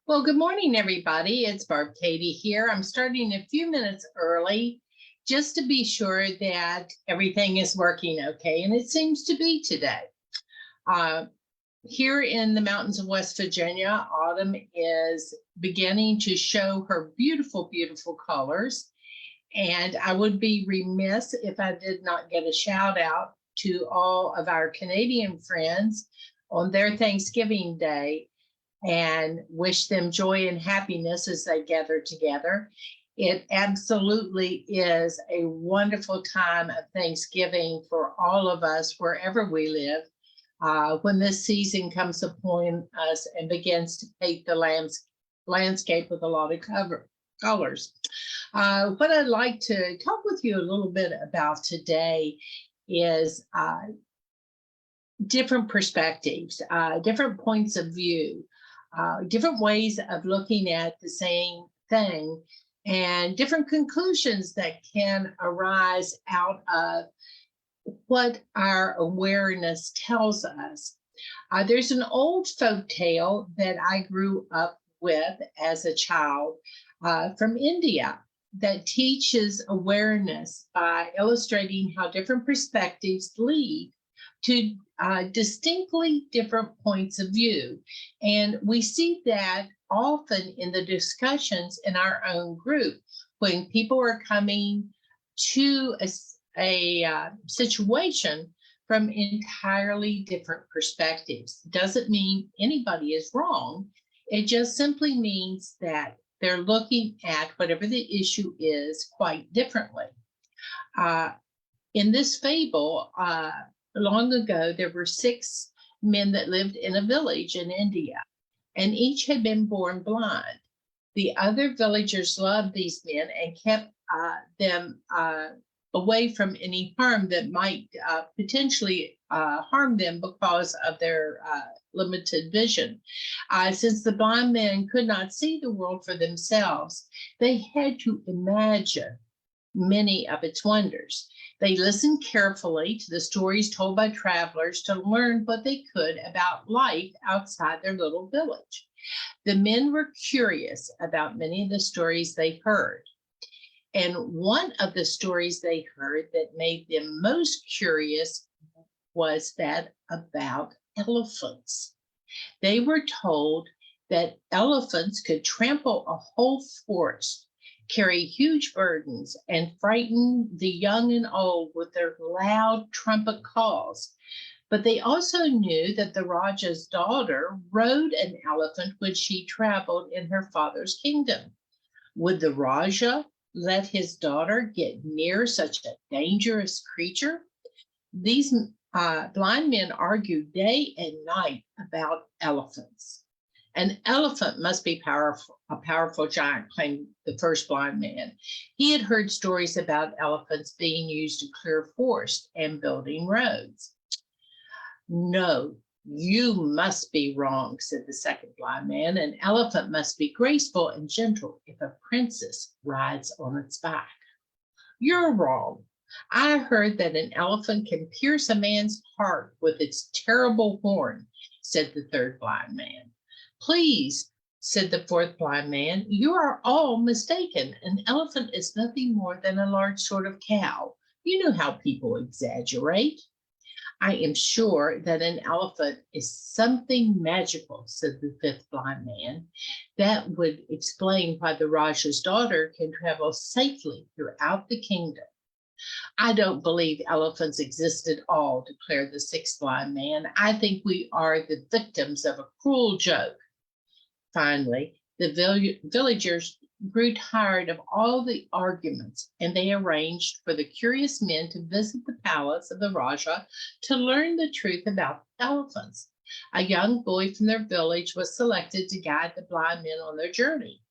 Well, good morning, everybody. It's Barb Katie here. I'm starting a few minutes early just to be sure that everything is working okay, and it seems to be today. Uh, Here in the mountains of West Virginia, autumn is beginning to show her beautiful, beautiful colors. And I would be remiss if I did not get a shout out to all of our Canadian friends on their Thanksgiving Day and wish them joy and happiness as they gather together. It absolutely is a wonderful time of Thanksgiving for all of us, wherever we live, when this season comes upon us and begins to paint the landscape with a lot of colors. What I'd like to talk with you a little bit about today is different perspectives, different points of view, different ways of looking at the same thing, and different conclusions that can arise out of what our awareness tells us. There's an old folk tale that I grew up with as a child from India that teaches awareness by illustrating how different perspectives lead to distinctly different points of view. And we see that often in the discussions in our own group when people are coming to a situation from entirely different perspectives. Doesn't mean anybody is wrong. It just simply means that they're looking at whatever the issue is quite differently. In this fable, long ago, there were 6 men that lived in a village in India, and each had been born blind. The other villagers loved these men and kept them away from any harm that might potentially harm them because of their limited vision. Since the blind men could not see the world for themselves, they had to imagine many of its wonders. They listened carefully to the stories told by travelers to learn what they could about life outside their little village. The men were curious about many of the stories they heard. And one of the stories they heard that made them most curious was that about elephants. They were told that elephants could trample a whole forest, carry huge burdens, and frighten the young and old with their loud trumpet calls. But they also knew that the Raja's daughter rode an elephant when she traveled in her father's kingdom. Would the Raja let his daughter get near such a dangerous creature? These blind men argued day and night about elephants. An elephant must be powerful, a powerful giant, claimed the first blind man. He had heard stories about elephants being used to clear forests and building roads. No, you must be wrong, said the second blind man. An elephant must be graceful and gentle if a princess rides on its back. You're wrong. I heard that an elephant can pierce a man's heart with its terrible horn, said the third blind man. Please, said the fourth blind man, you are all mistaken. An elephant is nothing more than a large sort of cow. You know how people exaggerate. I am sure that an elephant is something magical, said the fifth blind man. That would explain why the Raja's daughter can travel safely throughout the kingdom. I don't believe elephants exist at all, declared the sixth blind man. I think we are the victims of a cruel joke. Finally, the villagers grew tired of all the arguments, and they arranged for the curious men to visit the palace of the Raja to learn the truth about elephants. A young boy from their village was selected to guide the blind men on their journey.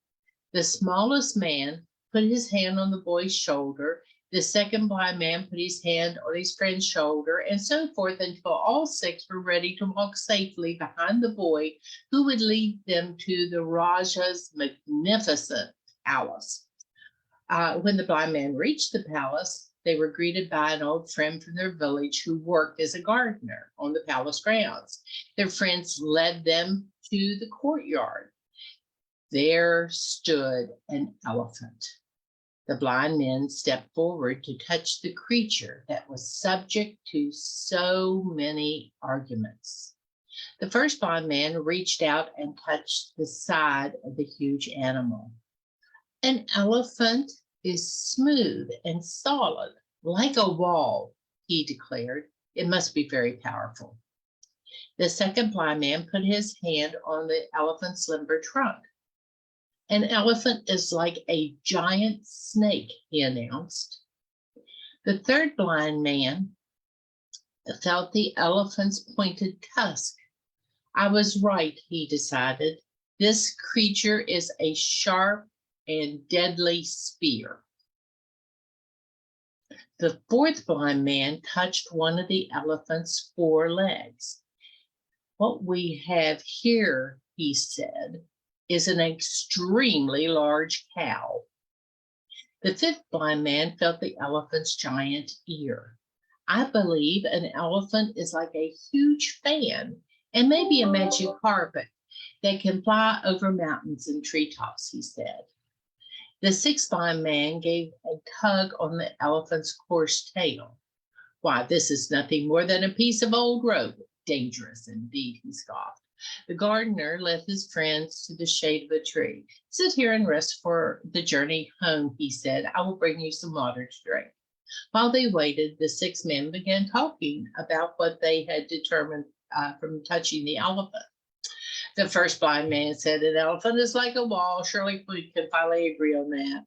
The smallest man put his hand on the boy's shoulder. The second blind man put his hand on his friend's shoulder, and so forth until all 6 were ready to walk safely behind the boy who would lead them to the Raja's magnificent palace. When the blind man reached the palace, they were greeted by an old friend from their village who worked as a gardener on the palace grounds. Their friends led them to the courtyard. there stood an elephant. The blind men stepped forward to touch the creature that was subject to so many arguments. The first blind man reached out and touched the side of the huge animal. An elephant is smooth and solid, like a wall, he declared. It must be very powerful. The second blind man put his hand on the elephant's limber trunk. An elephant is like a giant snake, he announced. The third blind man felt the elephant's pointed tusk. I was right, he decided. This creature is a sharp and deadly spear. The fourth blind man touched one of the elephant's four legs. What we have here, he said, is an extremely large cow. The fifth blind man felt the elephant's giant ear. I believe an elephant is like a huge fan and maybe a magic carpet that can fly over mountains and treetops, he said. The sixth blind man gave a tug on the elephant's coarse tail. Why, this is nothing more than a piece of old rope. Dangerous indeed, he scoffed. The gardener led his friends to the shade of a tree. Sit here and rest for the journey home, he said. I will bring you some water to drink. While they waited, the six men began talking about what they had determined from touching the elephant. The first blind man said, an elephant is like a wall. Surely we can finally agree on that.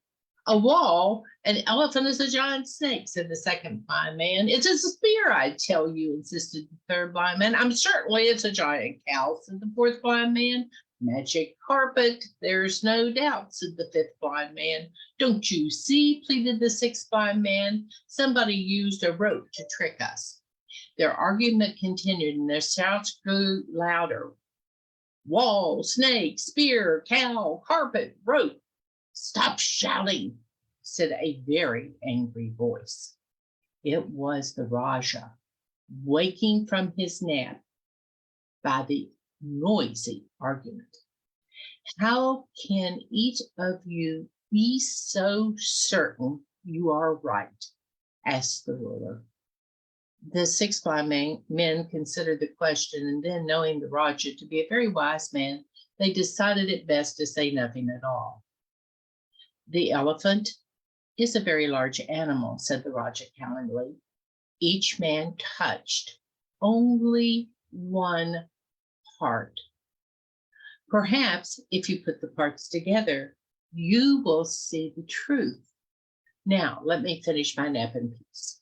A wall? An elephant is a giant snake, said the second blind man. It's a spear, I tell you, insisted the third blind man. I'm certainly it's a giant cow, said the fourth blind man. Magic carpet, there's no doubt, said the fifth blind man. Don't you see, pleaded the sixth blind man. Somebody used a rope to trick us. Their argument continued and their shouts grew louder. Wall, snake, spear, cow, carpet, rope. Stop shouting, said a very angry voice. It was the Raja, waking from his nap by the noisy argument. How can each of you be so certain you are right? Asked the ruler. The six blind men considered the question, and then, knowing the Raja to be a very wise man, they decided it best to say nothing at all. The elephant is a very large animal, said the Raja calmly. Each man touched only one part. Perhaps if you put the parts together, you will see the truth. Now, let me finish my nap in peace.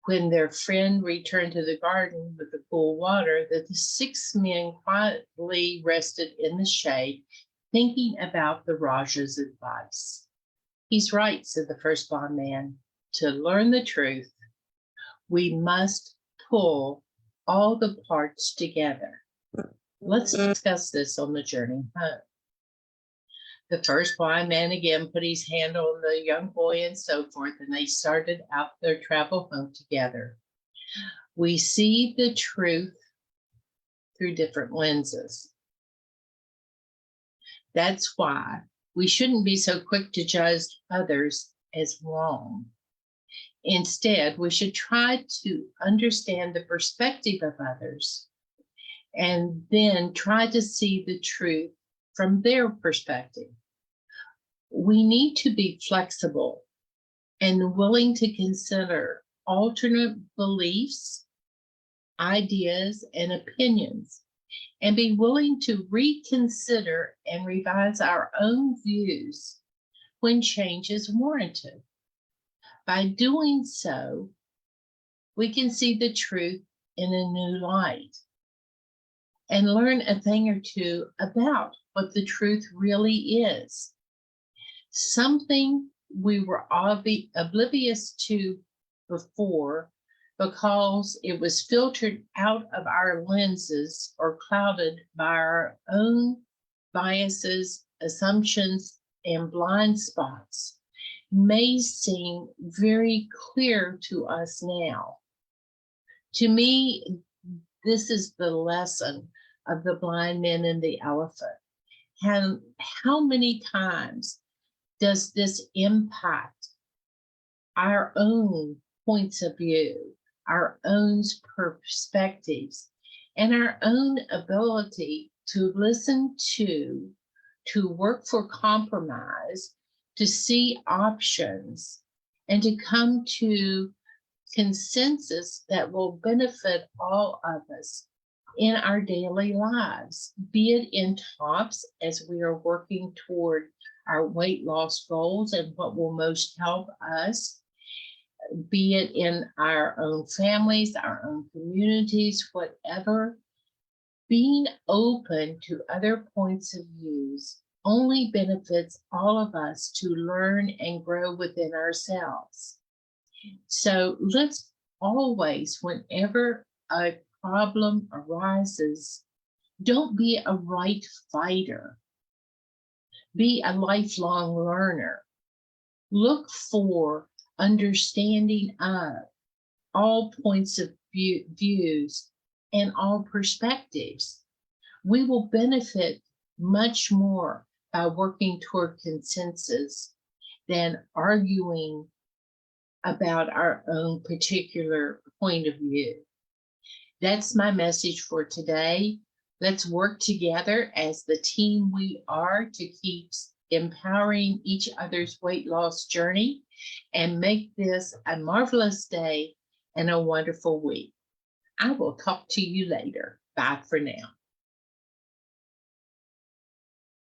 When their friend returned to the garden with the cool water, the six men quietly rested in the shade, thinking about the Raja's advice. He's right, said the first blind man. To learn the truth, we must pull all the parts together. Let's discuss this on the journey home. The first blind man again put his hand on the young boy and so forth, and they started out their travel home together. We see the truth through different lenses. That's why we shouldn't be so quick to judge others as wrong. Instead, we should try to understand the perspective of others and then try to see the truth from their perspective. We need to be flexible and willing to consider alternate beliefs, ideas, and opinions, and be willing to reconsider and revise our own views when change is warranted. By doing so, we can see the truth in a new light and learn a thing or two about what the truth really is. Something we were oblivious to before because it was filtered out of our lenses or clouded by our own biases, assumptions, and blind spots may seem very clear to us now. To me, this is the lesson of the blind men and the elephant. how many times does this impact our own points of view, our own perspectives, and our own ability to listen to work for compromise, to see options, and to come to consensus that will benefit all of us in our daily lives, be it in TOPS as we are working toward our weight loss goals and what will most help us, be it in our own families, our own communities, whatever. Being open to other points of views only benefits all of us to learn and grow within ourselves. So let's always, whenever a problem arises, don't be a right fighter. Be a lifelong learner. Look for understanding of all points of views and all perspectives. We will benefit much more by working toward consensus than arguing about our own particular point of view. That's my message for today. Let's work together as the team we are to keep empowering each other's weight loss journey and make this a marvelous day and a wonderful week. I will talk to you later. Bye for now.